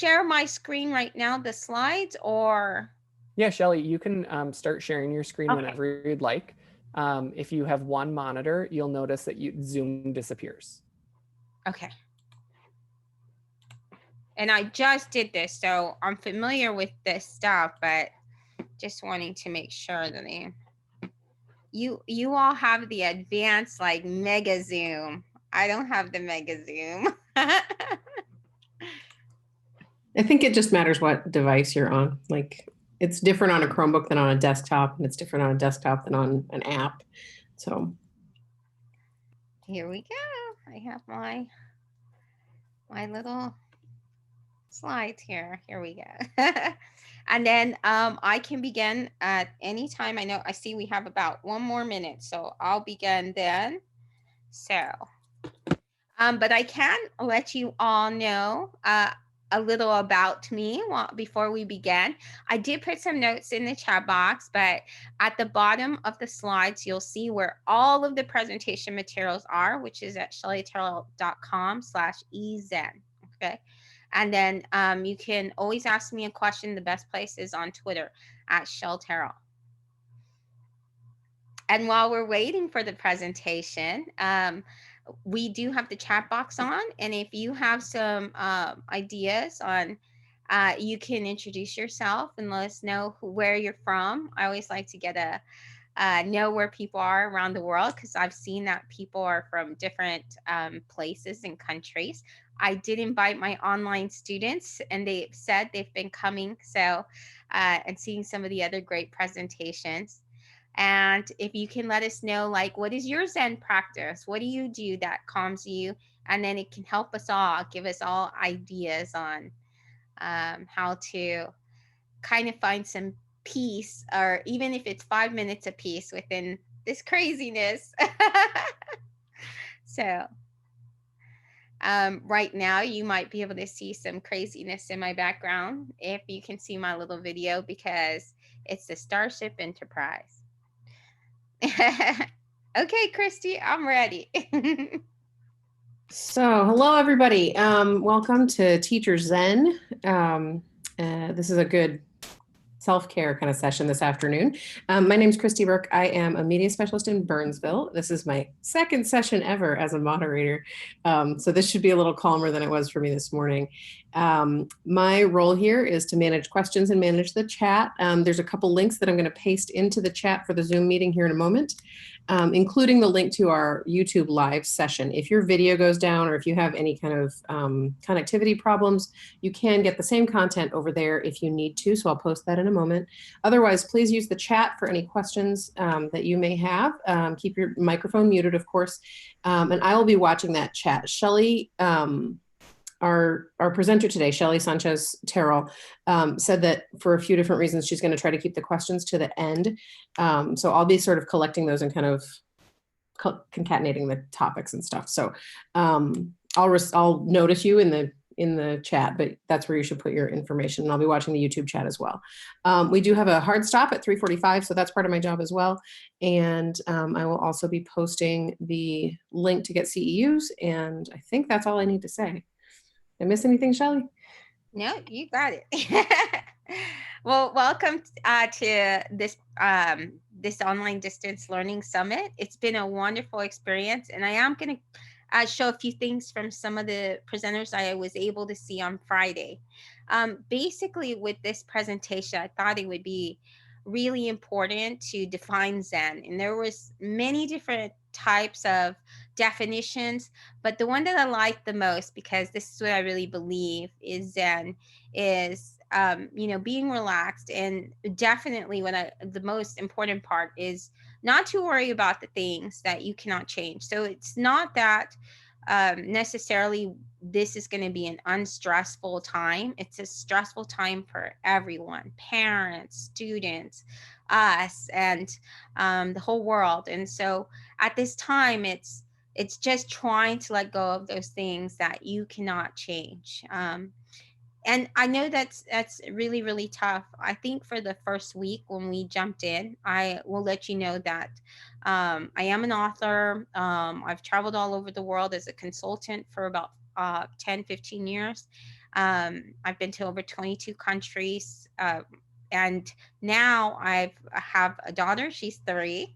share my screen right now, the slides, or? Yeah, Shelly, you can start sharing your screen Okay. whenever you'd like. If you have one monitor, you'll notice that Zoom disappears. Okay. And I just did this, so I'm familiar with this stuff, but just wanting to make sure that you all have the advanced like mega zoom. I don't have the mega zoom. I think it just matters what device you're on. Like it's different on a Chromebook than on a desktop, and it's different on a desktop than on an app. So here we go. I have my little slides here. Here we go. And then I can begin at any time. I see we have about 1 more minute, so I'll begin then. So, but I can let you all know a little about me before we begin. I did put some notes in the chat box, but at the bottom of the slides, you'll see where all of the presentation materials are, which is at shellyterrell.com/ezen. Okay. And then you can always ask me a question. The best place is on Twitter at @ShellTerrell. And while we're waiting for the presentation, we do have the chat box on. And if you have some ideas on, you can introduce yourself and let us know where you're from. I always like to get know where people are around the world, because I've seen that people are from different places and countries. I did invite my online students, and they said they've been coming, so and seeing some of the other great presentations. And if you can let us know, like, what is your Zen practice? What do you do that calms you? And then it can help us all, give us all ideas on how to kind of find some peace, or even if it's 5 minutes of peace within this craziness. So right now you might be able to see some craziness in my background if you can see my little video, because it's the Starship Enterprise. Okay, Christy, I'm ready. So, hello, everybody. Welcome to Teacher Zen. This is a good self-care kind of session this afternoon. My name is Christy Burke. I am a media specialist in Burnsville. This is my second session ever as a moderator. So this should be a little calmer than it was for me this morning. My role here is to manage questions and manage the chat. There's a couple links that I'm going to paste into the chat for the Zoom meeting here in a moment, including the link to our YouTube live session. If your video goes down, or if you have any kind of connectivity problems, you can get the same content over there if you need to. So I'll post that in a moment. Otherwise, please use the chat for any questions that you may have. Keep your microphone muted, of course, and I will be watching that chat. Shelly, our presenter today, Shelly Sanchez-Terrell, said that for a few different reasons, she's going to try to keep the questions to the end. So I'll be sort of collecting those and kind of concatenating the topics and stuff. So I'll notice you in the chat, but that's where you should put your information. And I'll be watching the YouTube chat as well. We do have a hard stop at 3:45, so that's part of my job as well. And I will also be posting the link to get CEUs. And I think that's all I need to say. Did I miss anything, Shelly? No, you got it. Well, welcome to this this online distance learning summit. It's been a wonderful experience, and I am going to show a few things from some of the presenters I was able to see on Friday. Basically, with this presentation, I thought it would be really important to define Zen, and there was many different types of definitions, but the one that I like the most, because this is what I really believe is Zen, is being relaxed. And definitely the most important part is not to worry about the things that you cannot change. So it's not that necessarily this is going to be an unstressful time. It's a stressful time for everyone, parents, students, us, and the whole world. And so at this time, it's just trying to let go of those things that you cannot change. And I know that's really, really tough. I think for the first week when we jumped in, I will let you know that I am an author. I've traveled all over the world as a consultant for about 10, 15 years. I've been to over 22 countries. And now I have a daughter, she's 3,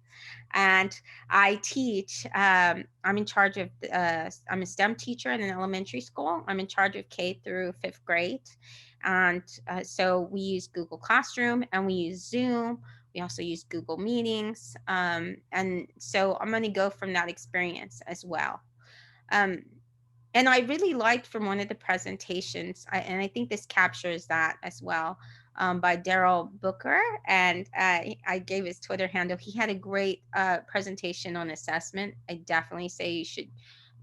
and I teach. I'm in charge of, I'm a STEM teacher in an elementary school. I'm in charge of K through 5th grade. And so we use Google Classroom and we use Zoom. We also use Google Meetings. And so I'm going to go from that experience as well. And I really liked from one of the presentations, and I think this captures that as well, by Daryl Booker. And I gave his Twitter handle. He had a great presentation on assessment. I definitely say you should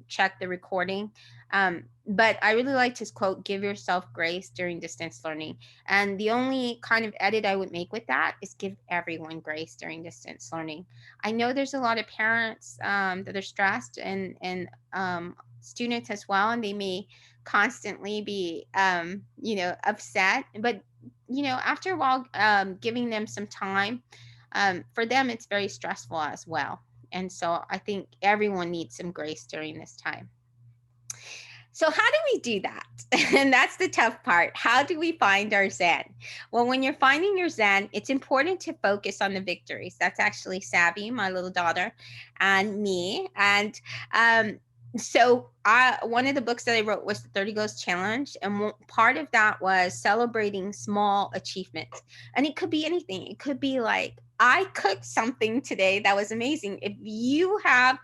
check the recording. But I really liked his quote, "Give yourself grace during distance learning." And the only kind of edit I would make with that is give everyone grace during distance learning. I know there's a lot of parents that are stressed, and students as well, and they may constantly be upset, but after a while, giving them some time, for them it's very stressful as well. And so I think everyone needs some grace during this time. So how do we do that? And that's the tough part. How do we find our Zen? Well, when you're finding your Zen, it's important to focus on the victories. That's actually Savvy, my little daughter, and me. And so one of the books that I wrote was the 30 Goals Challenge. And part of that was celebrating small achievements. And it could be anything. It could be like, I cooked something today that was amazing. If you have,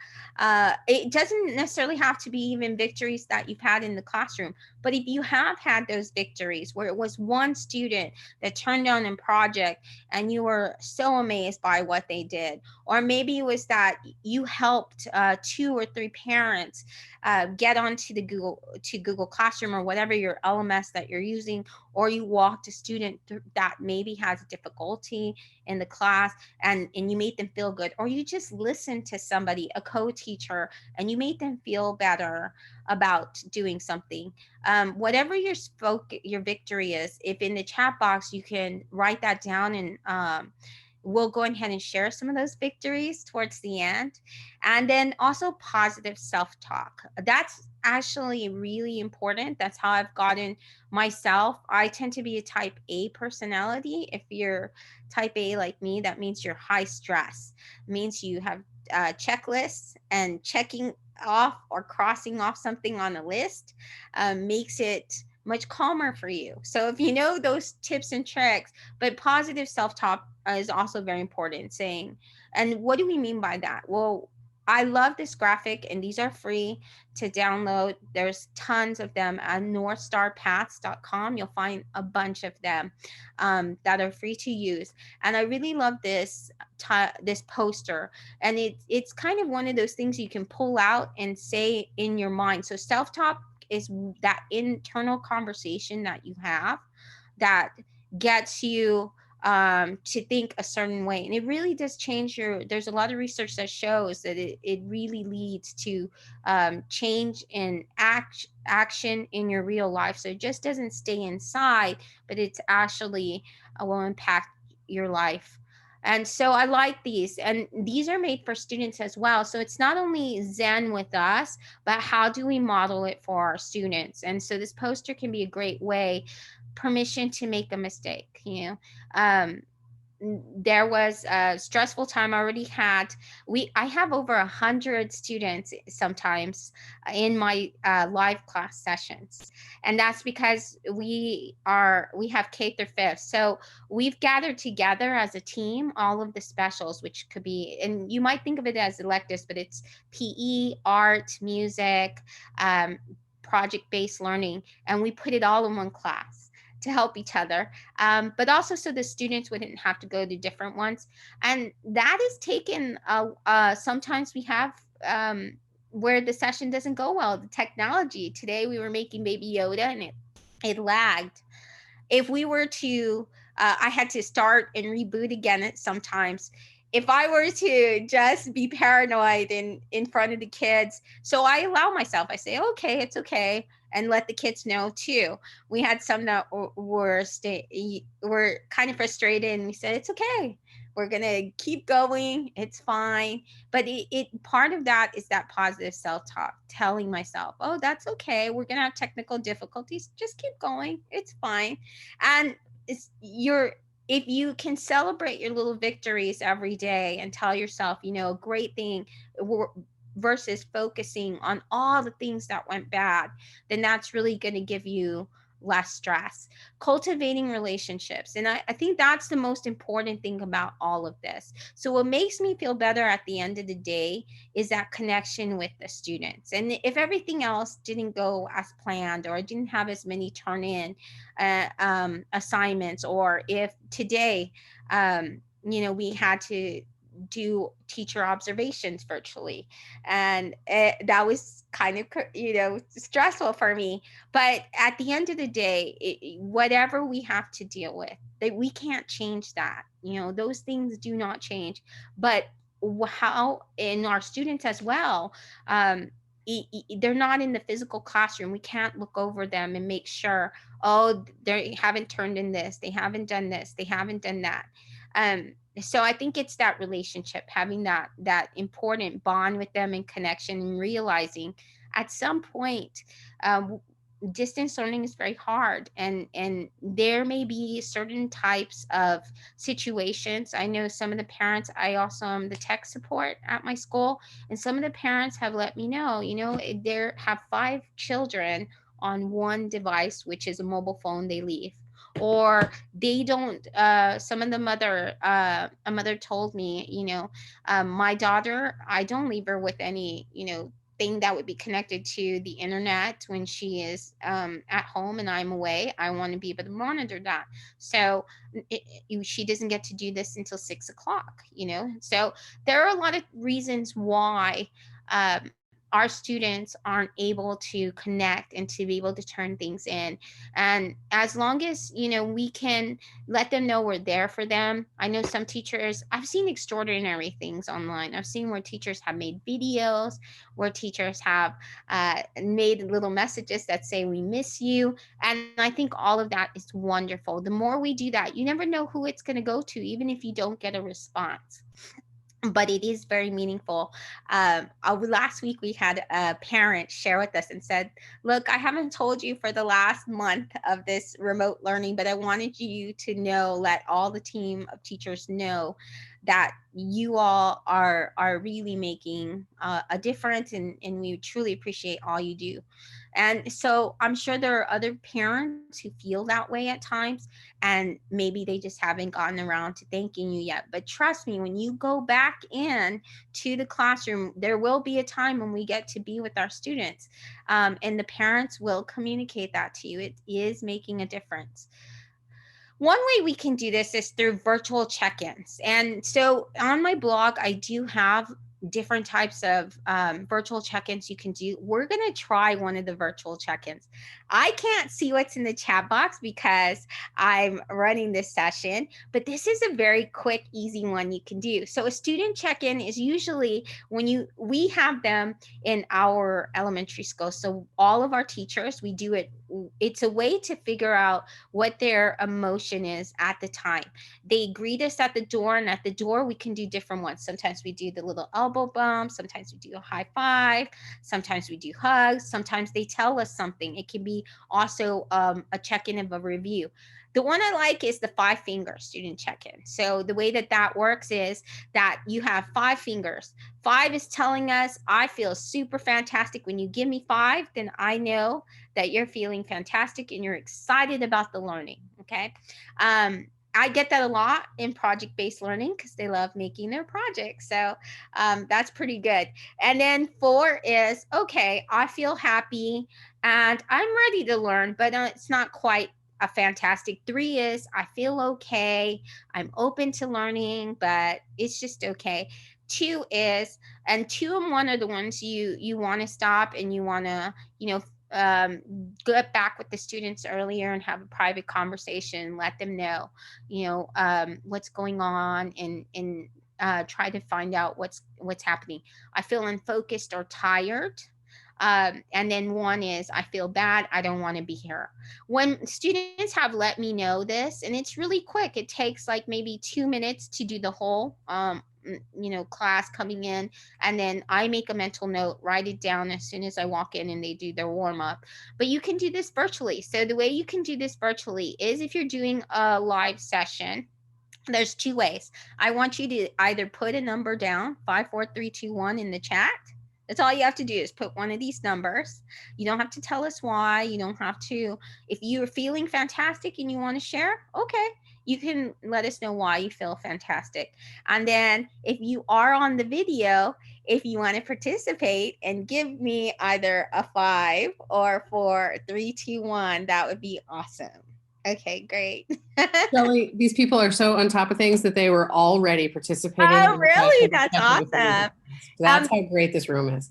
it doesn't necessarily have to be even victories that you've had in the classroom, but if you have had those victories where it was one student that turned on a project and you were so amazed by what they did, or maybe it was that you helped 2 or 3 parents get onto the Google Classroom or whatever your LMS that you're using, or you walked a student that maybe has difficulty in the class and you made them feel good, or you just listened to somebody, a co-teacher, and you made them feel better about doing something. Whatever your victory is, if in the chat box you can write that down, and we'll go ahead and share some of those victories towards the end. And then also positive self-talk. That's actually really important. That's how I've gotten myself. I tend to be a type A personality. If you're type A like me, that means you're high stress. It means you have checklists, and checking off or crossing off something on a list makes it much calmer for you. So if you know those tips and tricks, but positive self-talk is also very important. Saying, and what do we mean by that? Well, I love this graphic, and these are free to download. There's tons of them at northstarpaths.com. You'll find a bunch of them that are free to use. And I really love this poster. And it's kind of one of those things you can pull out and say in your mind. So self-talk is that internal conversation that you have that gets you to think a certain way. And it really does change there's a lot of research that shows that it really leads to change in action in your real life. So it just doesn't stay inside, but it's actually will impact your life. And so I like these, and these are made for students as well. So it's not only Zen with us, but how do we model it for our students? And so this poster can be a great way. Permission to make a mistake. There was a stressful time I already had. I have over 100 students sometimes in my live class sessions, and that's because we have K through 5th. So we've gathered together as a team all of the specials, which could be, and you might think of it as electives, but it's PE, art, music, project-based learning, and we put it all in one class to help each other, but also so the students wouldn't have to go to different ones. And that is taken, sometimes we have where the session doesn't go well. The technology, today we were making Baby Yoda and it lagged. If we were to, I had to start and reboot again sometimes. if I were to just be paranoid in front of the kids, so I allow myself. I say, okay, it's okay, and let the kids know too. We had some that were kind of frustrated, and we said, it's okay. We're gonna keep going. It's fine. But it part of that is that positive self-talk, telling myself, oh, that's okay. We're gonna have technical difficulties. Just keep going. It's fine. And it's your if you can celebrate your little victories every day and tell yourself, a great thing versus focusing on all the things that went bad, then that's really going to give you less stress. Cultivating relationships. And I think that's the most important thing about all of this. So, what makes me feel better at the end of the day is that connection with the students. And if everything else didn't go as planned, or I didn't have as many turn in assignments, or if today, we had to do teacher observations virtually, and that was kind of stressful for me. But at the end of the day, whatever we have to deal with, that we can't change that. Those things do not change. But how in our students as well, they're not in the physical classroom. We can't look over them and make sure, oh, they haven't turned in this, they haven't done this, they haven't done that. So I think it's that relationship, having that important bond with them and connection, and realizing at some point, distance learning is very hard, and there may be certain types of situations. I know some of the parents, I also am the tech support at my school, and some of the parents have let me know, they have 5 children on one device, which is a mobile phone they leave, or they don't some of the mother a mother told me, my daughter, I don't leave her with any thing that would be connected to the internet when she is at home and I'm away. I want to be able to monitor that. So she doesn't get to do this until 6 o'clock. So there are a lot of reasons why our students aren't able to connect and to be able to turn things in. And as long as we can let them know we're there for them. I know some teachers, I've seen extraordinary things online. I've seen where teachers have made videos, where teachers have made little messages that say, we miss you. And I think all of that is wonderful. The more we do that, you never know who it's going to go to, even if you don't get a response, but it is very meaningful. Last week we had a parent share with us and said, look, I haven't told you for the last month of this remote learning, but I wanted you to know, let all the team of teachers know that you all are really making a difference, and we truly appreciate all you do. And so I'm sure there are other parents who feel that way at times, and maybe they just haven't gotten around to thanking you yet. But trust me, when you go back in to the classroom, there will be a time when we get to be with our students, and the parents will communicate that to you. It is making a difference. One way we can do this is through virtual check-ins. And so on my blog, I do have different types of virtual check-ins you can do. We're going to try one of the virtual check-ins. I can't see what's in the chat box because I'm running this session, but this is a very quick, easy one you can do. So a student check-in is usually when we have them in our elementary school. So all of our teachers, we do it. It's a way to figure out what their emotion is at the time. They greet us at the door, and at the door we can do different ones. Sometimes we do the little elbow bump, sometimes we do a high five, sometimes we do hugs, sometimes they tell us something. It can be also a check-in of a review. The one I like is the 5-finger student check-in. So the way that works is that you have 5 fingers. 5 is telling us, I feel super fantastic. When you give me 5, then I know that you're feeling fantastic and you're excited about the learning. Okay. I get that a lot in project-based learning because they love making their projects. So that's pretty good. And then 4 is, okay, I feel happy and I'm ready to learn, but it's not quite a fantastic. 3 is, I feel okay, I'm open to learning, but it's just okay. 2 is, and 2 and 1 are the ones you want to stop and you want to, get back with the students earlier and have a private conversation, let them know, what's going on, and try to find out what's happening. I feel unfocused or tired. And then one is I feel bad. I don't want to be here. When students have let me know this, and it's really quick, it takes like maybe 2 minutes to do the whole, class coming in. And then I make a mental note, write it down as soon as I walk in and they do their warm up. But you can do this virtually. So the way you can do this virtually is if you're doing a live session, there's two ways. I want you to either put a number down, 54321 in the chat. That's all you have to do is put one of these numbers. You don't have to tell us why. You don't have to. If you're feeling fantastic and you want to share, okay, you can let us know why you feel fantastic. And then if you are on the video, if you want to participate and give me either a 5 or 4, 3, 2, 1, that would be awesome. Okay, great. Shelly, these people are so on top of things that they were already participating. Oh, in the really? Untitled That's Chapter before we awesome. did. That's how great this room is.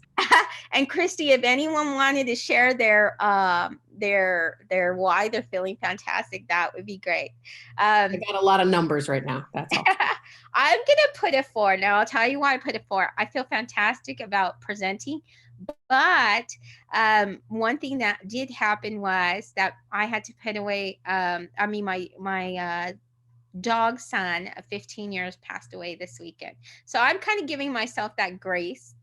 And Christy, if anyone wanted to share their why they're feeling fantastic, that would be great. I got a lot of numbers right now. That's all. I'm gonna put a 4. Now I'll tell you why I put a 4. I feel fantastic about presenting, but one thing that did happen was that I had to put away. My dog son of 15 years passed away this weekend. So I'm kind of giving myself that grace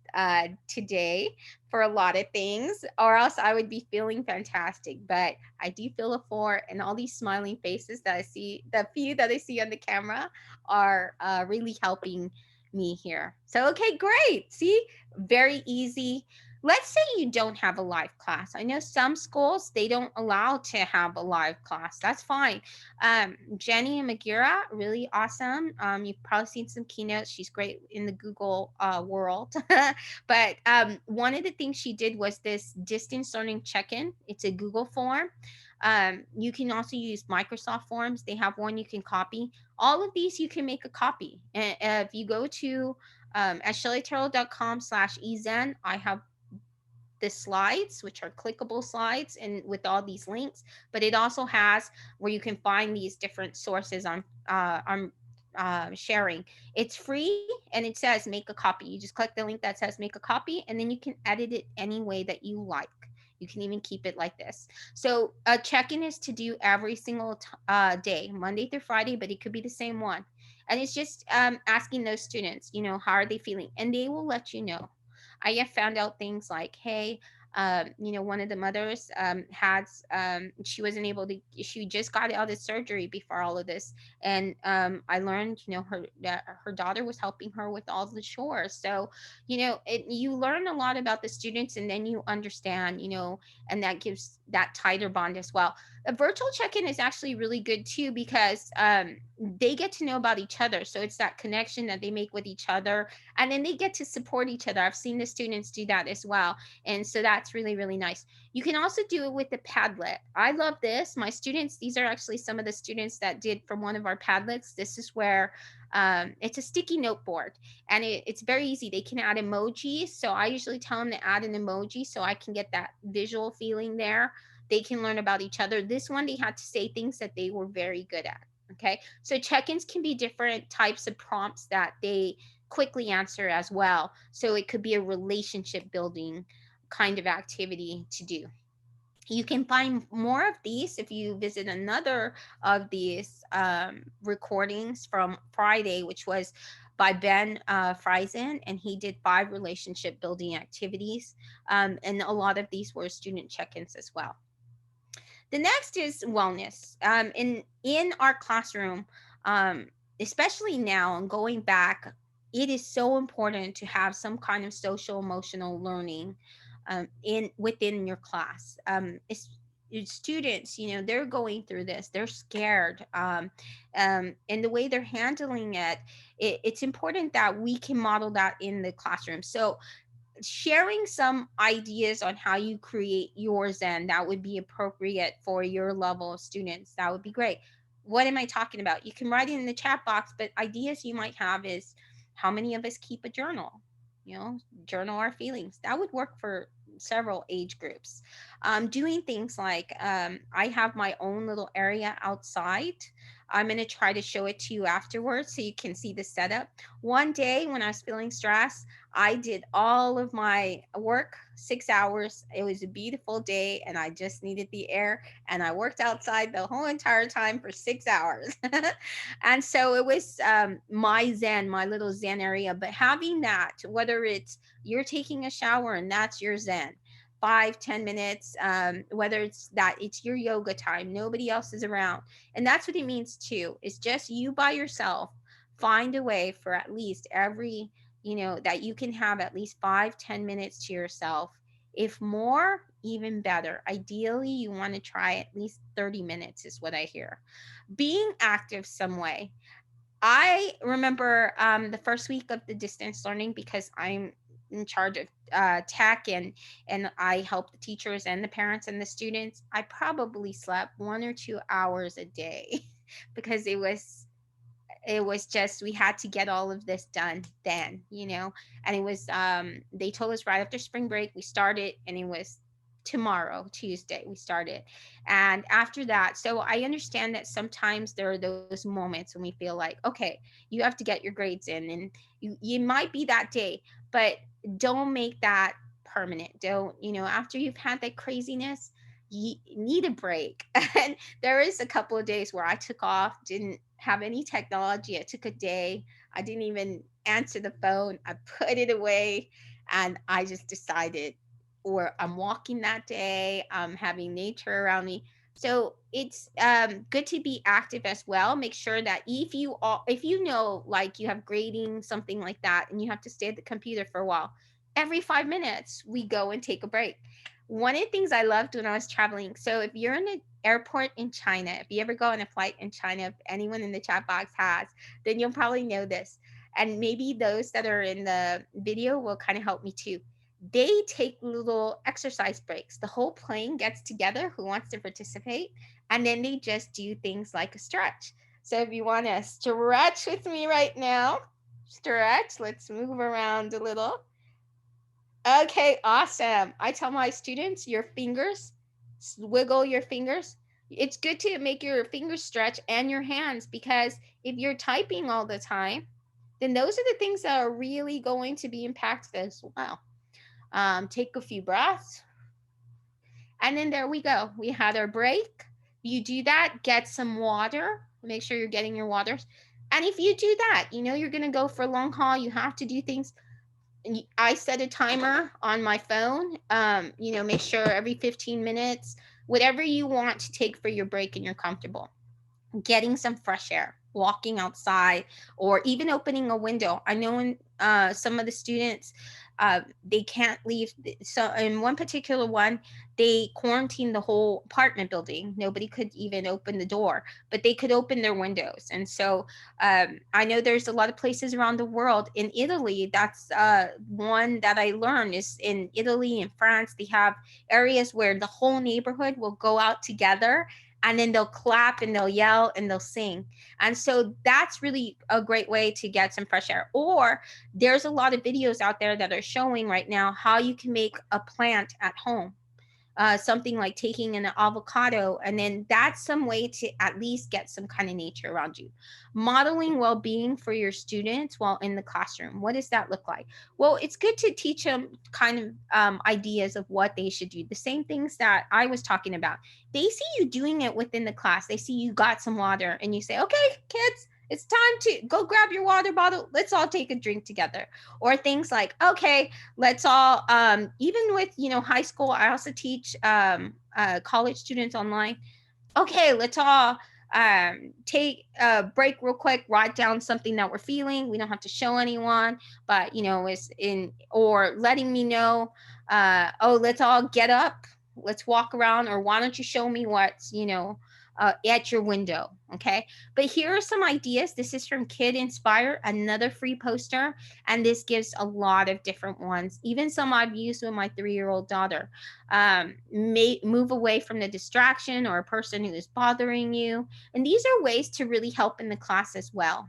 today for a lot of things, or else I would be feeling fantastic. But I do feel a 4, and all these smiling faces that I see, the few that I see on the camera, are really helping me here. So, okay, great. See, very easy. Let's say you don't have a live class. I know some schools, they don't allow to have a live class. That's fine. Jenny and Magira, really awesome. You've probably seen some keynotes. She's great in the Google world. But one of the things she did was this distance learning check-in. It's a Google form. You can also use Microsoft Forms. They have one you can copy. All of these you can make a copy. And if you go to at shellyterrell.com/ezen, I have the slides, which are clickable slides, and with all these links. But it also has where you can find these different sources on sharing. It's free, and it says make a copy. You just click the link that says make a copy, and then you can edit it any way that you like. You can even keep it like this. So a check-in is to do every single day, Monday through Friday, but it could be the same one. And it's just asking those students, how are they feeling? And they will let you know. I have found out things like, hey, one of the mothers she wasn't able to, she just got out of surgery before all of this. And I learned, her daughter was helping her with all the chores. So, you learn a lot about the students, and then you understand, and that gives that tighter bond as well. A virtual check-in is actually really good too, because they get to know about each other. So it's that connection that they make with each other, and then they get to support each other. I've seen the students do that as well. And so that's really, really nice. You can also do it with the Padlet. I love this. My students, these are actually some of the students that did from one of our Padlets. This is where it's a sticky note board, and it's very easy. They can add emojis. So I usually tell them to add an emoji so I can get that visual feeling there. They can learn about each other. This one, they had to say things that they were very good at. Okay. So check-ins can be different types of prompts that they quickly answer as well. So it could be a relationship building kind of activity to do. You can find more of these if you visit another of these recordings from Friday, which was by Ben Friesen, and he did 5 relationship building activities. And a lot of these were student check-ins as well. The next is wellness. In our classroom, especially now and going back, it is so important to have some kind of social emotional learning within your class. Students, they're going through this. They're scared, and the way they're handling it's important that we can model that in the classroom. So sharing some ideas on how you create your Zen that would be appropriate for your level of students, that would be great. What am I talking about? You can write it in the chat box, but ideas you might have is, how many of us keep a journal? Journal our feelings. That would work for several age groups. Doing things like I have my own little area outside I'm going to try to show it to you afterwards so you can see the setup. One day when I was feeling stressed, I did all of my work, 6 hours. It was a beautiful day and I just needed the air. And I worked outside the whole entire time for 6 hours. And so it was my Zen, my little Zen area. But having that, whether it's you're taking a shower and that's your Zen, 5-10 minutes, whether it's that it's your yoga time, nobody else is around. And that's what it means too. It's just you by yourself. Find a way for at least every, that you can have at least 5-10 minutes to yourself. If more, even better. Ideally, you want to try at least 30 minutes, is what I hear. Being active some way. I remember the first week of the distance learning, because I'm in charge of tech, and I help the teachers and the parents and the students. I probably slept 1 or 2 hours a day because it was just, we had to get all of this done then, and it was they told us right after spring break we started, and it was tomorrow, Tuesday, we started. And after that, so I understand that sometimes there are those moments when we feel like, okay, you have to get your grades in, and you might be that day, but don't make that permanent. Don't, after you've had that craziness, you need a break. And there is a couple of days where I took off, didn't have any technology. I took a day. I didn't even answer the phone. I put it away, and I just decided, or I'm walking that day, I'm having nature around me. So it's good to be active as well. Make sure that if you know, like you have grading, something like that, and you have to stay at the computer for a while, every 5 minutes we go and take a break. One of the things I loved when I was traveling, so if you're in an airport in China, if you ever go on a flight in China, if anyone in the chat box has, then you'll probably know this. And maybe those that are in the video will kind of help me too. They take little exercise breaks. The whole plane gets together who wants to participate, and then they just do things like a stretch. So if you want to stretch with me right now, stretch, let's move around a little. Okay, awesome. I tell my students, your fingers, wiggle your fingers. It's good to make your fingers stretch and your hands, because if you're typing all the time, then those are the things that are really going to be impacted as well. Take a few breaths. And then there we go. We had our break. You do that, get some water. Make sure you're getting your waters. And if you do that, you're going to go for a long haul. You have to do things. I set a timer on my phone. Make sure every 15 minutes, whatever you want to take for your break and you're comfortable. Getting some fresh air, walking outside, or even opening a window. I know in some of the students, they can't leave. So in one particular one, they quarantined the whole apartment building. Nobody could even open the door, but they could open their windows. And so I know there's a lot of places around the world. In Italy, that's one that I learned is in Italy and France. They have areas where the whole neighborhood will go out together, and then they'll clap and they'll yell and they'll sing. And so that's really a great way to get some fresh air. Or there's a lot of videos out there that are showing right now how you can make a plant at home. Something like taking an avocado, and then that's some way to at least get some kind of nature around you. Modeling well-being for your students while in the classroom. What does that look like? Well, it's good to teach them kind of ideas of what they should do. The same things that I was talking about. They see you doing it within the class. They see you got some water, and you say, okay, kids, it's time to go grab your water bottle. Let's all take a drink together. Or things like, okay, let's all, even with, high school, I also teach college students online. Okay, let's all take a break real quick, write down something that we're feeling. We don't have to show anyone, but, it's in, or letting me know, oh, let's all get up. Let's walk around, or why don't you show me what's, at your window. Okay. But here are some ideas. This is from Kid Inspire, another free poster. And this gives a lot of different ones, even some I've used with my 3-year-old daughter. Move away from the distraction or a person who is bothering you. And these are ways to really help in the class as well.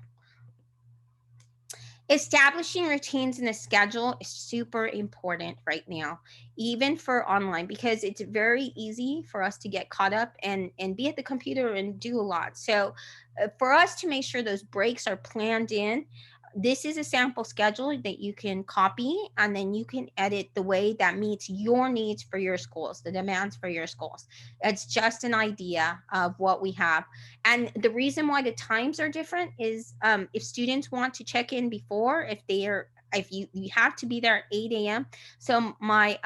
Establishing routines in a schedule is super important right now, even for online, because it's very easy for us to get caught up and be at the computer and do a lot. So for us to make sure those breaks are planned in, this is a sample schedule that you can copy, and then you can edit the way that meets your needs for your schools, the demands for your schools. It's just an idea of what we have. And the reason why the times are different is, if students want to check in before, if you have to be there at 8 a.m. So my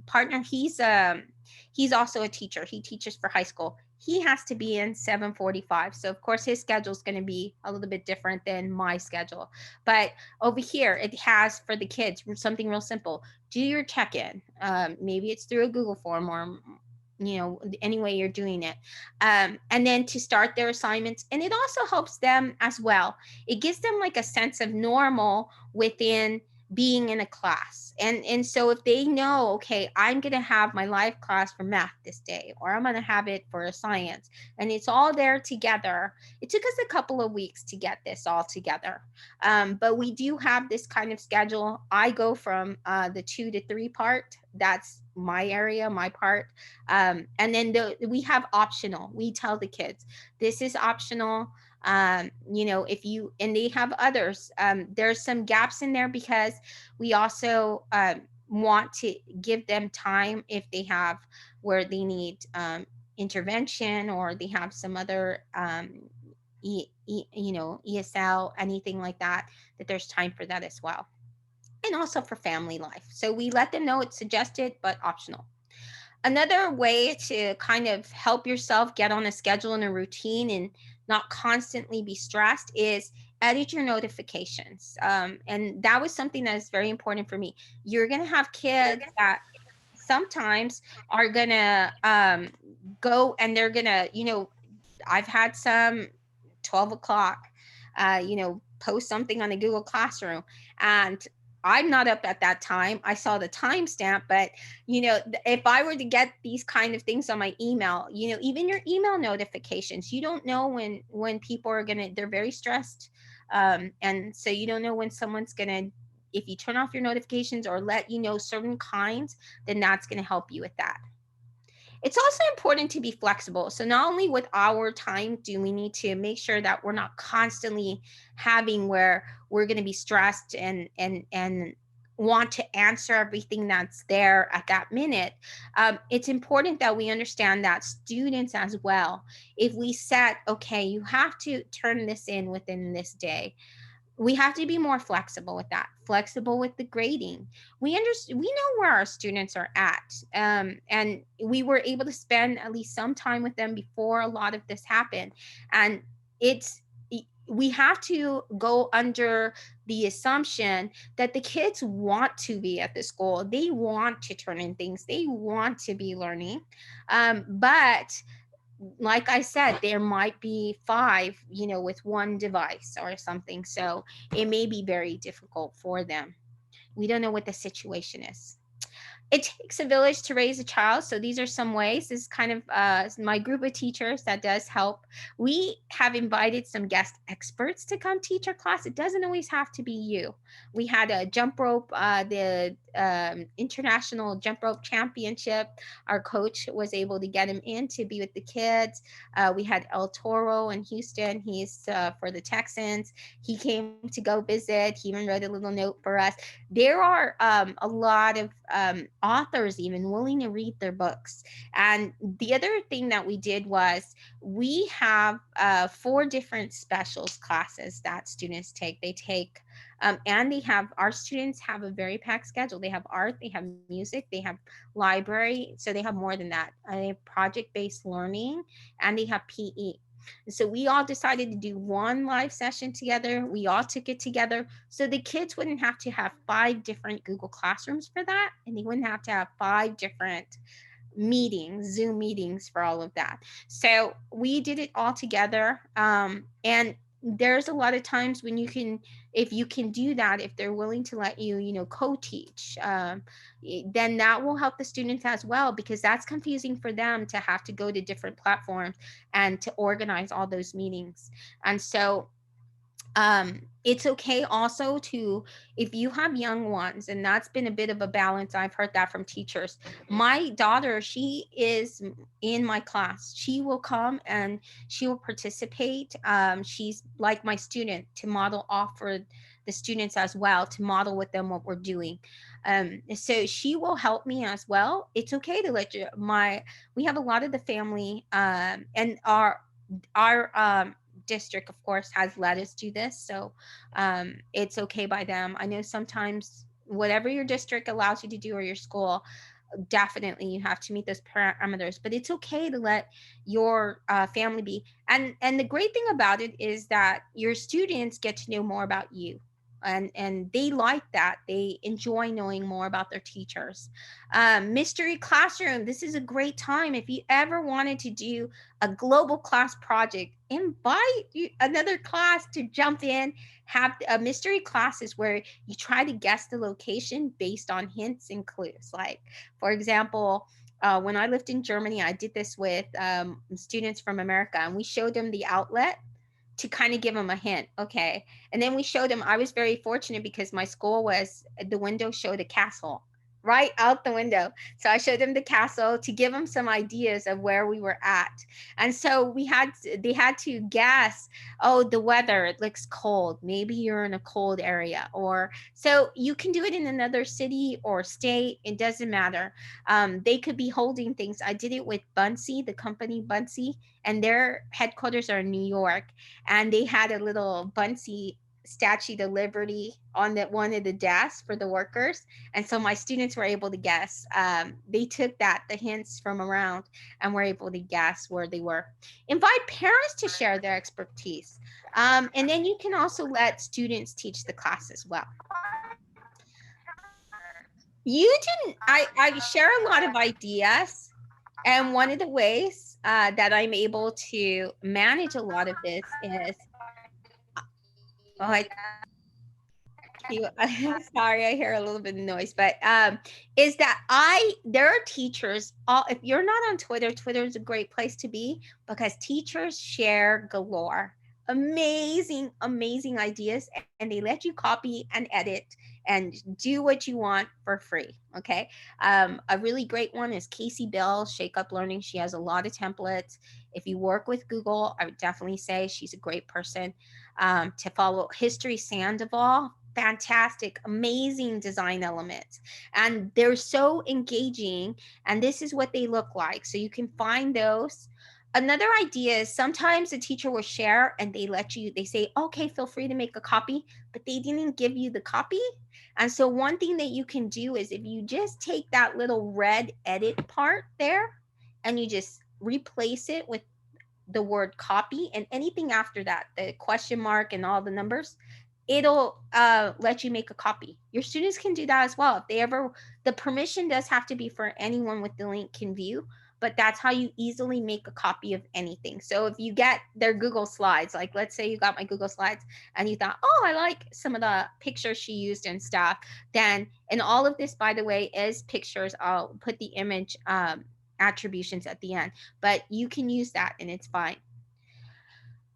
partner, he's also a teacher. He teaches for high school. He has to be in 7:45. So of course his schedule is going to be a little bit different than my schedule. But over here it has for the kids something real simple. Do your check-in. Maybe it's through a Google form, or any way you're doing it, and then to start their assignments. And it also helps them as well. It gives them like a sense of normal within being in a class. And so if they know, okay, I'm going to have my live class for math this day, or I'm going to have it for science, and it's all there together. It took us a couple of weeks to get this all together, but we do have this kind of schedule. I go from the 2 to 3 part. That's my area, my part. And then we have optional. We tell the kids this is optional. If you, and they have others, there's some gaps in there because we also want to give them time if they have where they need intervention, or they have some other ESL, anything like that, that there's time for that as well. And also for family life. So we let them know it's suggested but optional. Another way to kind of help yourself get on a schedule and a routine and not constantly be stressed is edit your notifications. And that was something that is very important for me. You're going to have kids that sometimes are going to go, and they're going to, I've had some 12 o'clock, post something on a Google Classroom, and I'm not up at that time. I saw the timestamp, but if I were to get these kind of things on my email, even your email notifications, you don't know when people are they're very stressed, and so you don't know when someone's gonna. If you turn off your notifications or let certain kinds, then that's gonna help you with that. It's also important to be flexible. So not only with our time do we need to make sure that we're not constantly having where we're going to be stressed and want to answer everything that's there at that minute. It's important that we understand that students as well, if we set, okay, you have to turn this in within this day, we have to be more flexible with that, flexible with the grading. We know where our students are at, and we were able to spend at least some time with them before a lot of this happened. And we have to go under the assumption that the kids want to be at the school, they want to turn in things, they want to be learning, but like I said, there might be 5, with one device or something. So it may be very difficult for them. We don't know what the situation is. It takes a village to raise a child. So these are some ways. This is kind of my group of teachers that does help. We have invited some guest experts to come teach our class. It doesn't always have to be you. We had a jump rope, the international jump rope championship. Our coach was able to get him in to be with the kids. We had El Toro in Houston. He's for the Texans. He came to go visit. He even wrote a little note for us. There are a lot of authors even willing to read their books. And the other thing that we did was we have 4 different specials classes that students take. They take and our students have a very packed schedule. They have art, they have music, they have library. So they have more than that. They have project-based learning, and they have PE. So we all decided to do one live session together. We all took it together. So the kids wouldn't have to have 5 different Google Classrooms for that. And they wouldn't have to have 5 different meetings, Zoom meetings for all of that. So we did it all together. And there's a lot of times when if you can do that, if they're willing to let you, co-teach, then that will help the students as well, because that's confusing for them to have to go to different platforms and to organize all those meetings. And so It's okay also to, if you have young ones, and that's been a bit of a balance. I've heard that from teachers. My daughter, she is in my class. She will come and she will participate. She's like my student, to model off for the students as well, to model with them what we're doing. So she will help me as well. It's okay to let you, we have a lot of the family, and our district, of course, has let us do this. So it's okay by them. I know sometimes whatever your district allows you to do, or your school, definitely you have to meet those parameters, but it's okay to let your family be. And the great thing about it is that your students get to know more about you, and they like that. They enjoy knowing more about their teachers. Mystery classroom, this is a great time if you ever wanted to do a global class project. Invite another class to jump in. Have a mystery classes where you try to guess the location based on hints and clues. Like, for example, when I lived in Germany, I did this with students from America, and we showed them the outlet to kind of give them a hint. Okay. And then we showed them, I was very fortunate because my school was, the window showed a castle right out the window. So I showed them the castle to give them some ideas of where we were at. And so they had to guess, oh, the weather, it looks cold. Maybe you're in a cold area. Or so you can do it in another city or state. It doesn't matter. They could be holding things. I did it with Bunsey, the company Bunsey, and their headquarters are in New York. And they had a little Bunsey Statue of Liberty on that one of the desks for the workers. And so my students were able to guess. They took the hints from around, and were able to guess where they were. Invite parents to share their expertise. And then you can also let students teach the class as well. I share a lot of ideas. And one of the ways that I'm able to manage a lot of this is, oh, sorry, I hear a little bit of noise, but is that there are teachers, if you're not on Twitter, Twitter is a great place to be, because teachers share galore. Amazing ideas, and they let you copy and edit and do what you want for free. Okay. A really great one is Casey Bell, Shake Up Learning. She has a lot of templates. If you work with Google, I would definitely say she's a great person to follow. History Sandoval, fantastic, amazing design elements, and they're so engaging, and this is what they look like, so you can find those. Another idea is sometimes a teacher will share and they say, okay, feel free to make a copy, but they didn't give you the copy. And so one thing that you can do is, if you just take that little red edit part there and you just replace it with the word copy, and anything after that, the question mark and all the numbers, it'll let you make a copy. Your students can do that as well. If they ever, the permission does have to be for anyone with the link can view, but that's how you easily make a copy of anything. So if you get their Google Slides, like let's say you got my Google Slides and you thought, oh, I like some of the pictures she used and stuff, then, and all of this, by the way, is pictures. I'll put the image attributions at the end, but you can use that and it's fine.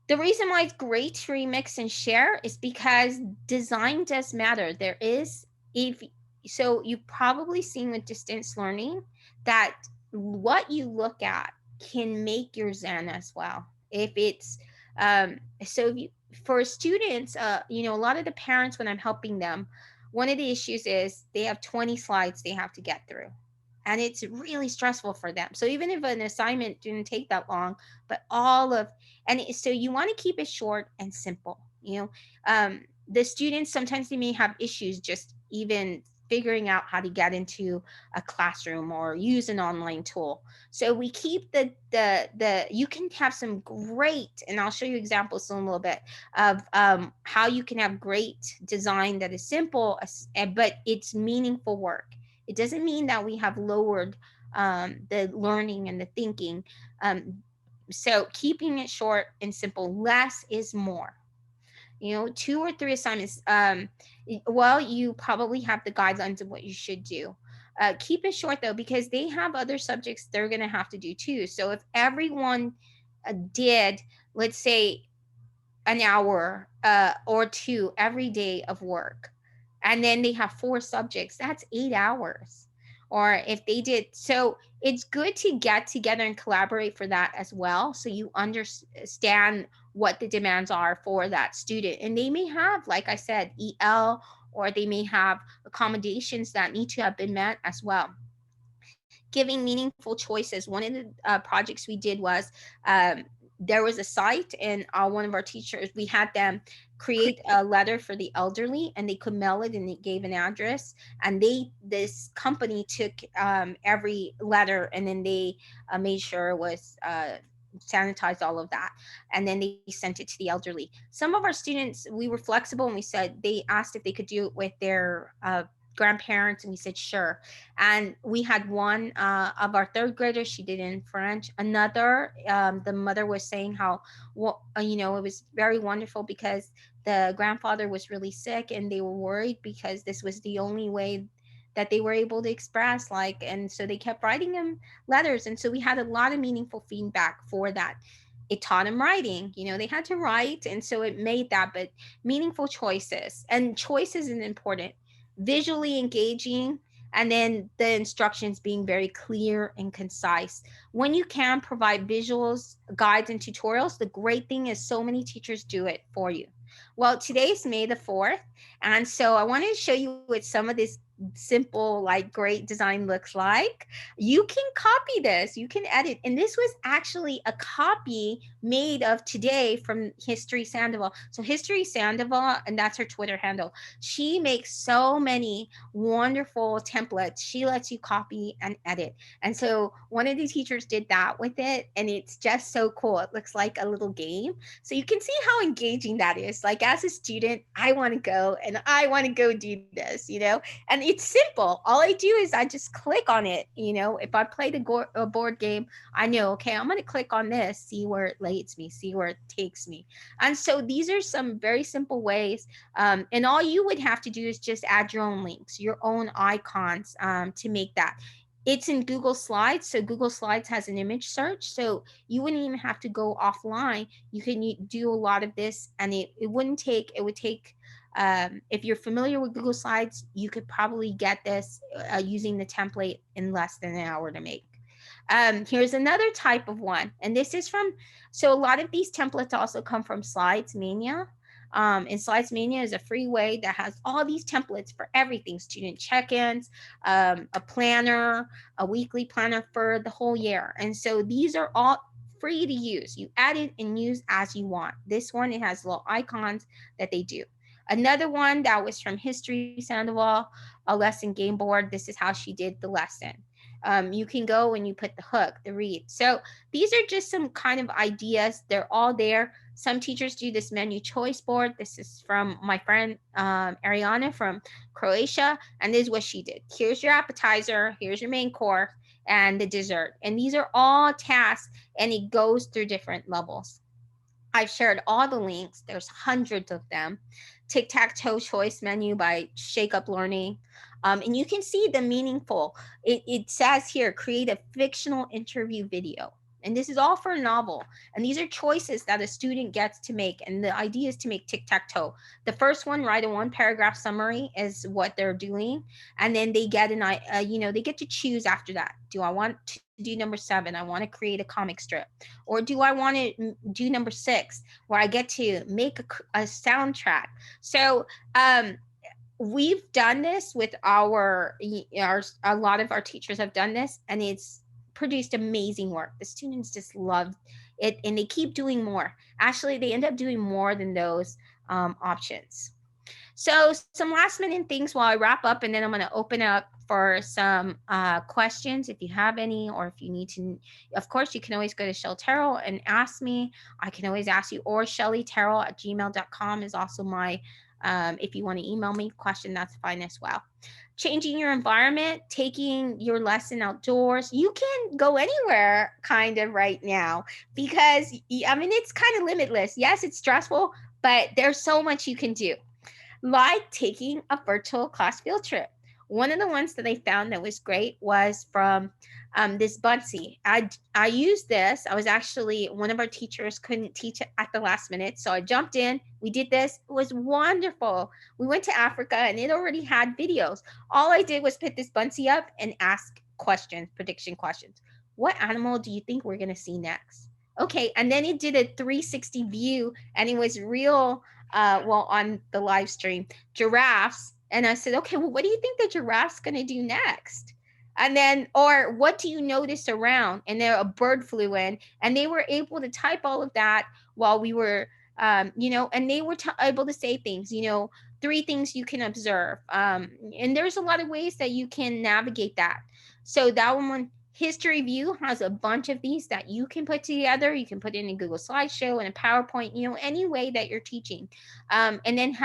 The reason why it's great to remix and share is because design does matter. There is, if so, you've probably seen with distance learning that what you look at can make your Zen as well. If it's so, if you, for students, a lot of the parents, when I'm helping them, one of the issues is they have 20 slides they have to get through, and it's really stressful for them. So even if an assignment didn't take that long, but so you want to keep it short and simple. The students, sometimes they may have issues just even figuring out how to get into a classroom or use an online tool. So we keep you can have some great, and I'll show you examples in a little bit of how you can have great design that is simple, but it's meaningful work. It doesn't mean that we have lowered the learning and the thinking. So keeping it short and simple, less is more. 2 or 3 assignments. Well, you probably have the guidelines of what you should do. Keep it short though, because they have other subjects they're going to have to do too. So if everyone did, let's say, an hour or two every day of work, and then they have 4 subjects, that's 8 hours. Or if they did, so it's good to get together and collaborate for that as well, so you understand what the demands are for that student. And they may have, like I said, EL, or they may have accommodations that need to have been met as well. Giving meaningful choices. One of the projects we did was, um, there was a site, and one of our teachers, we had them create a letter for the elderly, and they could mail it, and it gave an address. And this company took every letter, and then they made sure it was sanitized, all of that, and then they sent it to the elderly. Some of our students, we were flexible, and we said, they asked if they could do it with their grandparents, and we said sure. And we had one of our third graders, she did it in French. Another, the mother was saying how, well, it was very wonderful because the grandfather was really sick, and they were worried because this was the only way that they were able to express, like, and so they kept writing him letters. And so we had a lot of meaningful feedback for that. It taught them writing, they had to write, and so it made that. But meaningful choices, and choices is important, visually engaging, and then the instructions being very clear and concise. When you can provide visuals, guides, and tutorials, the great thing is so many teachers do it for you. Well, today's May the 4th, and so I wanted to show you what some of this simple, like, great design looks like. You can copy this, you can edit. And this was actually a copy made of today from History Sandoval. So History Sandoval, and that's her Twitter handle, she makes so many wonderful templates. She lets you copy and edit. And so one of the teachers did that with it, and it's just so cool. It looks like a little game. So you can see how engaging that is. Like, as a student, I want to go, and I want to go do this. And it's simple. All I do is I just click on it. If I played a board game, I know, okay, I'm going to click on this, see where it leads me, see where it takes me. And so these are some very simple ways. And all you would have to do is just add your own links, your own icons, to make that. It's in Google Slides. So Google Slides has an image search. So you wouldn't even have to go offline. You can do a lot of this, and it would take, if you're familiar with Google Slides, you could probably get this using the template in less than an hour to make. Here's another type of one, and this is so a lot of these templates also come from Slides Mania. And Slides Mania is a free way that has all these templates for everything: student check-ins, a planner, a weekly planner for the whole year. And so these are all free to use. You add it and use as you want. This one, it has little icons that they do. Another one that was from History Sandoval, a lesson game board. This is how she did the lesson. You can go and you put the hook, the read. So these are just some kind of ideas. They're all there. Some teachers do this menu choice board. This is from my friend Ariana from Croatia, and this is what she did. Here's your appetizer, here's your main course, and the dessert. And these are all tasks, and it goes through different levels. I've shared all the links. There's hundreds of them. Tic-tac-toe choice menu by Shake Up Learning. And you can see the meaningful. It says here, create a fictional interview video. And this is all for a novel. And these are choices that a student gets to make. And the idea is to make tic-tac-toe. The first one, write a 1-paragraph summary, is what they're doing. And then they get they get to choose after that. Do I want to do number 7? I want to create a comic strip. Or do I want to do number 6, where I get to make a soundtrack? So we've done this with a lot of our teachers have done this, and it's produced amazing work. The students just love it, and they keep doing more. Actually, they end up doing more than those options. So some last minute things while I wrap up, and then I'm going to open up for some questions if you have any, or if you need to. Of course, you can always go to Shelly-Terrell and ask me. I can always ask you, or Shelly-Terrell@gmail.com is also my, if you want to email me question, that's fine as well. Changing your environment, taking your lesson outdoors. You can go anywhere kind of right now, because it's kind of limitless. Yes, it's stressful, but there's so much you can do. Like taking a virtual class field trip. One of the ones that I found that was great was from this Bunsy. I used this. I was actually, one of our teachers couldn't teach it at the last minute, so I jumped in. We did this. It was wonderful. We went to Africa and it already had videos. All I did was put this Bunsy up and ask questions, prediction questions. What animal do you think we're going to see next? Okay, and then it did a 360 view, and it was real, well, on the live stream, giraffes. And I said, okay, well, what do you think the giraffe's going to do next? And then, or what do you notice around? And then a bird flew in, and they were able to type all of that while we were, and they were able to say things, 3 things you can observe. And there's a lot of ways that you can navigate that. So that one, History View, has a bunch of these that you can put together. You can put it in a Google slideshow and a PowerPoint, any way that you're teaching. And then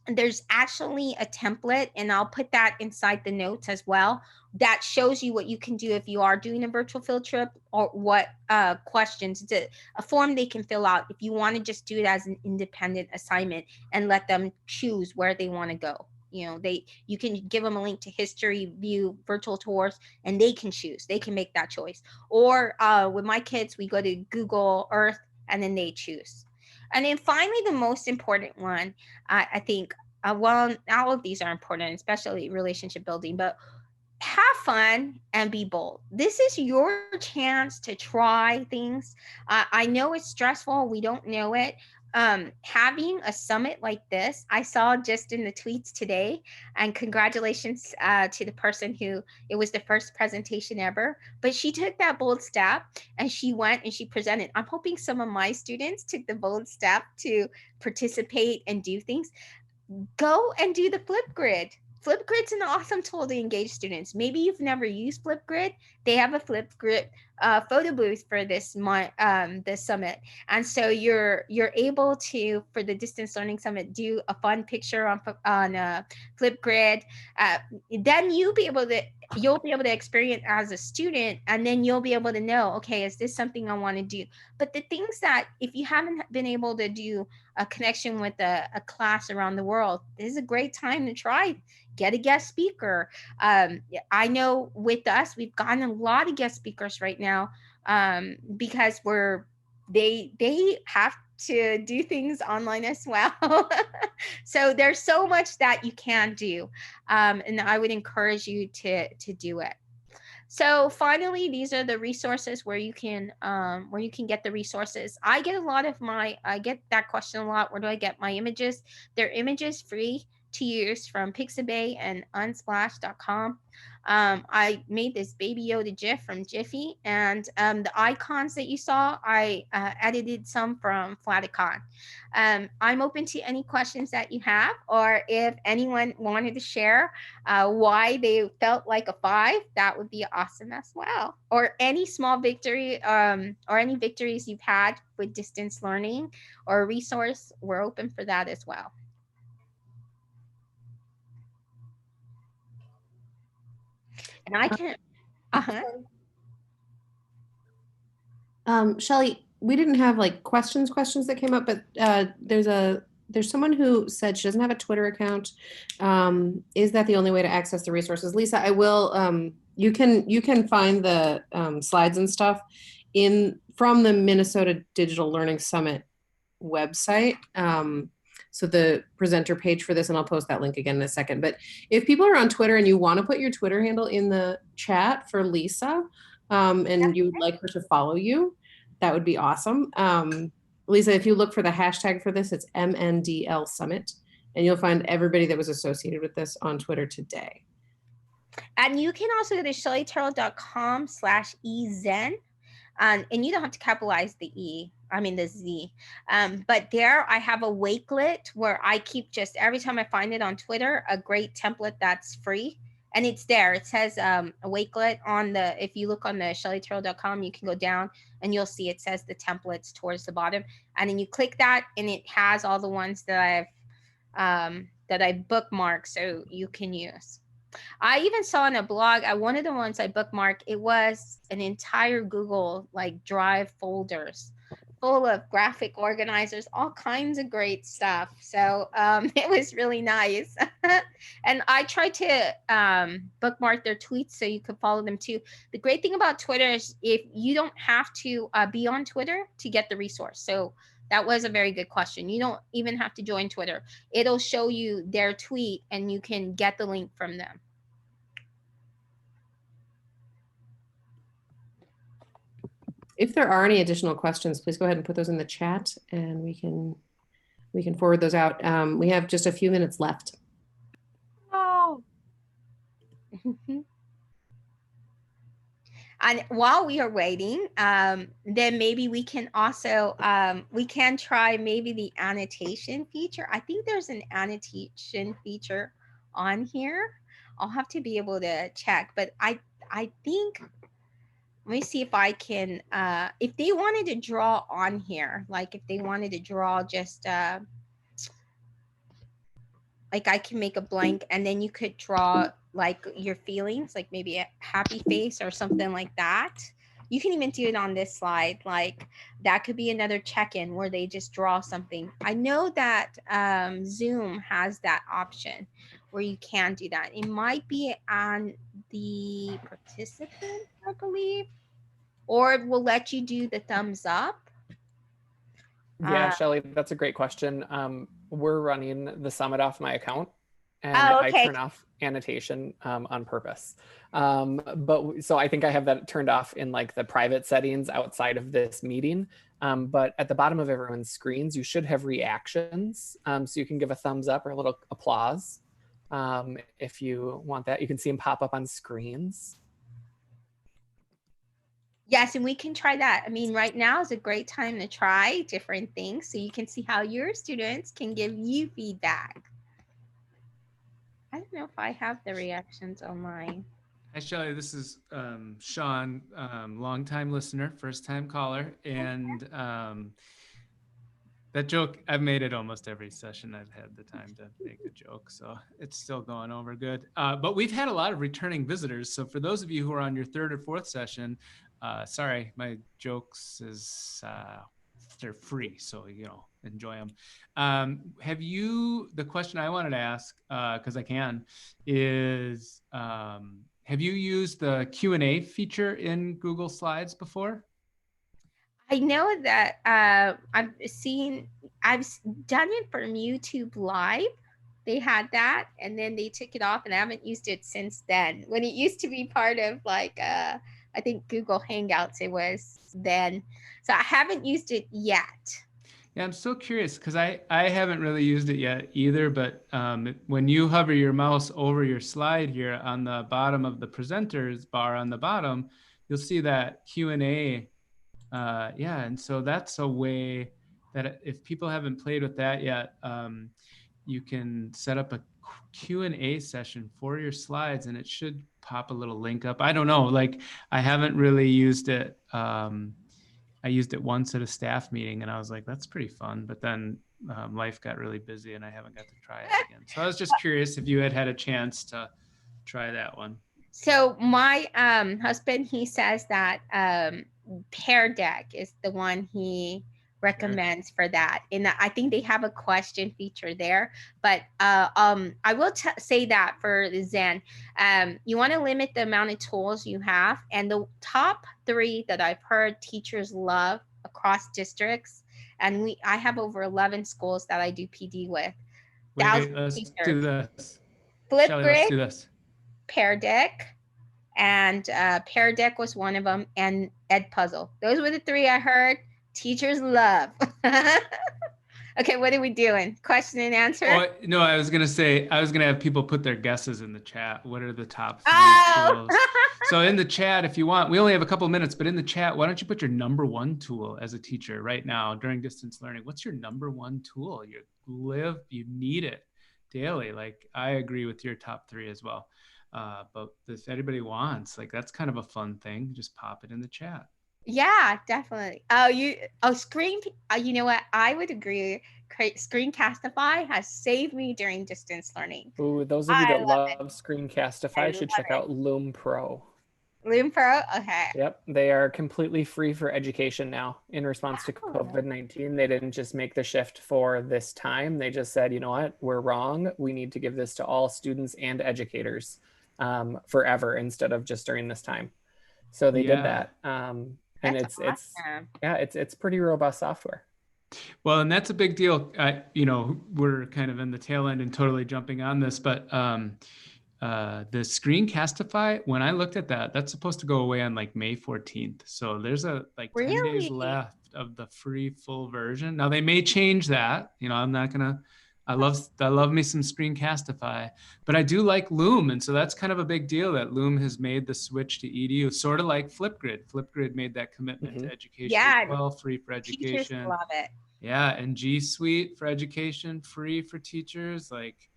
there's actually a template, and I'll put that inside the notes as well, that shows you what you can do if you are doing a virtual field trip, or what questions. It's a form they can fill out if you want to just do it as an independent assignment and let them choose where they want to go. You can give them a link to History View virtual tours, and they can choose. They can make that choice. Or with my kids, we go to Google Earth, and then they choose. And then finally, the most important one, I think, well, all of these are important, especially relationship building, but have fun and be bold. This is your chance to try things. I know it's stressful. We don't know it. Having a summit like this, I saw just in the tweets today, and congratulations to the person who, it was the first presentation ever, but she took that bold step and she went and she presented. I'm hoping some of my students took the bold step to participate and do things. Go and do the Flipgrid. Flipgrid's an awesome tool to engage students. Maybe you've never used Flipgrid. They have a Flipgrid photo booth for this summit, and so you're able to, for the distance learning summit, do a fun picture on Flipgrid. Then you'll be able to experience as a student, and then you'll be able to know, okay, is this something I want to do? But the things that, if you haven't been able to do a connection with a class around the world, this is a great time to try. Get a guest speaker. I know with us, we've gotten a lot of guest speakers right now, because they have to do things online as well. So there's so much that you can do, and I would encourage you to do it. So finally, these are the resources where you can get the resources. I get that question a lot. Where do I get my images? They're images free to use from Pixabay and Unsplash.com. I made this Baby Yoda GIF from Jiffy, and the icons that you saw, I edited some from Flaticon. I'm open to any questions that you have, or if anyone wanted to share why they felt like a 5, that would be awesome as well. Or any small victory, or any victories you've had with distance learning or a resource, we're open for that as well. And I can, Shelly, we didn't have like questions that came up, but there's someone who said she doesn't have a Twitter account. Is that the only way to access the resources? Lisa, I will, you can find the slides and stuff from the Minnesota Digital Learning Summit website. So the presenter page for this, and I'll post that link again in a second. But if people are on Twitter and you want to put your Twitter handle in the chat for Lisa, and you would like her to follow you, that would be awesome. Lisa, if you look for the hashtag for this, it's MNDL Summit, and you'll find everybody that was associated with this on Twitter today. And you can also go to shellyterrell.com/ezen. And you don't have to capitalize the Z. But there I have a wakelet where I keep, just every time I find it on Twitter, a great template that's free. And it's there. It says a wakelet on if you look on the shellyterrell.com, you can go down and you'll see it says the templates towards the bottom. And then you click that, and it has all the ones that I bookmarked, so you can use. I even saw in a blog, one of the ones I bookmarked, it was an entire Google Drive folders full of graphic organizers, all kinds of great stuff. So it was really nice. And I tried to bookmark their tweets so you could follow them too. The great thing about Twitter is if you don't have to be on Twitter to get the resource. So that was a very good question. You don't even have to join Twitter. It'll show you their tweet and you can get the link from them. If there are any additional questions, please go ahead and put those in the chat and we can forward those out. We have just a few minutes left. Oh. And while we are waiting, then maybe we can also, we can try maybe the annotation feature. I think there's an annotation feature on here. I'll have to be able to check, but I think, let me see if I can, if they wanted to draw on here, like if they wanted to draw just, like I can make a blank and then you could draw like your feelings, like maybe a happy face or something like that. You can even do it on this slide. Like that could be another check-in where they just draw something. I know that Zoom has that option where you can do that. It might be on the participant, I believe, or it will let you do the thumbs up. Yeah, Shelly, that's a great question. We're running the summit off my account, and I turn off annotation on purpose. But so I think I have that turned off in like the private settings outside of this meeting. But at the bottom of everyone's screens, you should have reactions. So you can give a thumbs up or a little applause. If you want that, you can see them pop up on screens. Yes, and we can try that. I mean, right now is a great time to try different things so you can see how your students can give you feedback. I don't know if I have the reactions online. Hi, Shelly. This is Sean, longtime listener, first time caller. And that joke, I've made it almost every session I've had the time to make a joke. So it's still going over good. But we've had a lot of returning visitors. So for those of you who are on your third or fourth session, sorry, my jokes they're free, so enjoy them. The question I wanted to ask, because I can, is have you used the Q&A feature in Google Slides before? I know that I've done it from YouTube Live. They had that, and then they took it off, and I haven't used it since then. When it used to be part of like I think Google Hangouts it was then. So I haven't used it yet. Yeah, I'm so curious because I haven't really used it yet either, but when you hover your mouse over your slide here on the bottom of the presenters bar on the bottom, you'll see that Q&A. Yeah, and so that's a way that if people haven't played with that yet, you can set up a Q&A session for your slides and it should pop a little link up. I don't know, like I haven't really used it. I used it once at a staff meeting and I was like, that's pretty fun. But then life got really busy and I haven't got to try it again. So I was just curious if you had a chance to try that one. So my husband, he says that Pear Deck is the one he recommends for that. And I think they have a question feature there. But I will say that for the Zen, you want to limit the amount of tools you have. And the top 3 that I've heard teachers love across districts, and I have over 11 schools that I do PD with. Wait, let's do this. Flipgrid, let's do this. Pear Deck, and Pear Deck was one of them, and Edpuzzle. Those were the 3 I heard teachers love. Okay, what are we doing? Question and answer? Oh, no, I was going to have people put their guesses in the chat. What are the top 3 tools? So in the chat, if you want, we only have a couple of minutes, but in the chat, why don't you put your number 1 tool as a teacher right now during distance learning? What's your number 1 tool? You need it daily. Like I agree with your top 3 as well. But if anybody wants, like that's kind of a fun thing, just pop it in the chat. Yeah, definitely. Screen. You know what? I would agree. Screencastify has saved me during distance learning. Ooh, those of you that love Screencastify should check out Loom Pro. Loom Pro? Okay. Yep, they are completely free for education now in response to COVID-19. They didn't just make the shift for this time. They just said, you know what, we're wrong. We need to give this to all students and educators forever instead of just during this time. So they did that. And That's awesome. It's pretty robust software. Well, and that's a big deal. You know, we're kind of in the tail end and totally jumping on this, but the Screencastify, when I looked at that, that's supposed to go away on like May 14th. So there's 10 days left of the free full version. Now they may change that. You know, I'm not gonna. I love me some Screencastify, but I do like Loom, and so that's kind of a big deal that Loom has made the switch to EDU, sort of like Flipgrid. Flipgrid made that commitment to education as well, free for education. Teachers love it. Yeah, and G Suite for education, free for teachers. Like,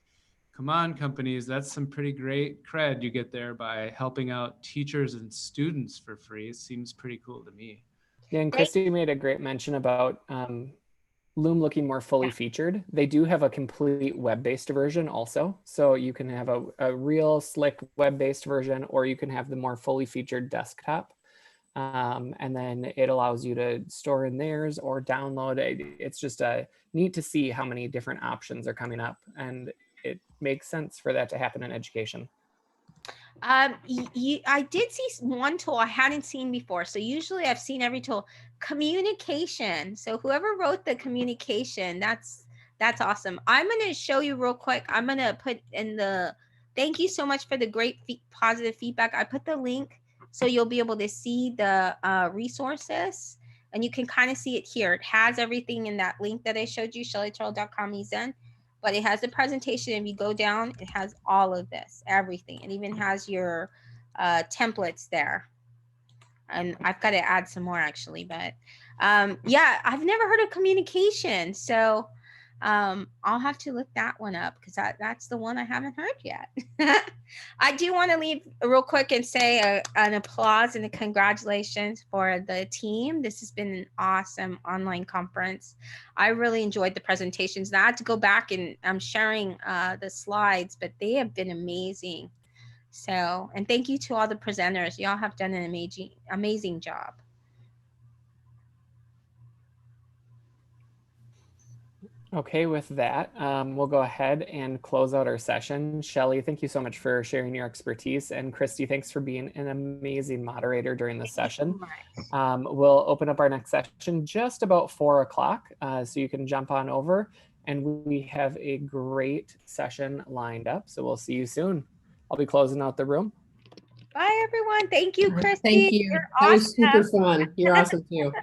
come on, companies, that's some pretty great cred you get there by helping out teachers and students for free. It seems pretty cool to me. Yeah, and Christy made a great mention about Loom looking more fully featured. They do have a complete web-based version also. So you can have a real slick web-based version, or you can have the more fully featured desktop. And then it allows you to store in theirs or download. It's just neat to see how many different options are coming up, and it makes sense for that to happen in education. I did see one tool I hadn't seen before. So usually I've seen every tool. Communication. So whoever wrote the communication, that's awesome. I'm going to show you real quick. I'm going to put in thank you so much for the great positive feedback. I put the link so you'll be able to see the resources, and you can kind of see it here. It has everything in that link that I showed you, shellyterrell.com/ezen. But it has a presentation. If you go down, it has all of this, everything. It even has your templates there. And I've got to add some more actually, but yeah, I've never heard of communication. So I'll have to look that one up, because that's the one I haven't heard yet. I do want to leave real quick and say an applause and a congratulations for the team. This has been an awesome online conference. I really enjoyed the presentations. And I had to go back, and I'm sharing the slides, but they have been amazing. So, and thank you to all the presenters. Y'all have done an amazing job. Okay, with that, we'll go ahead and close out our session. Shelly, thank you so much for sharing your expertise. And Christy, thanks for being an amazing moderator during the session. We'll open up our next session just about 4 o'clock, so you can jump on over. And we have a great session lined up, so we'll see you soon. I'll be closing out the room. Bye, everyone. Thank you, Christy. Thank you. That was super fun. You're awesome too.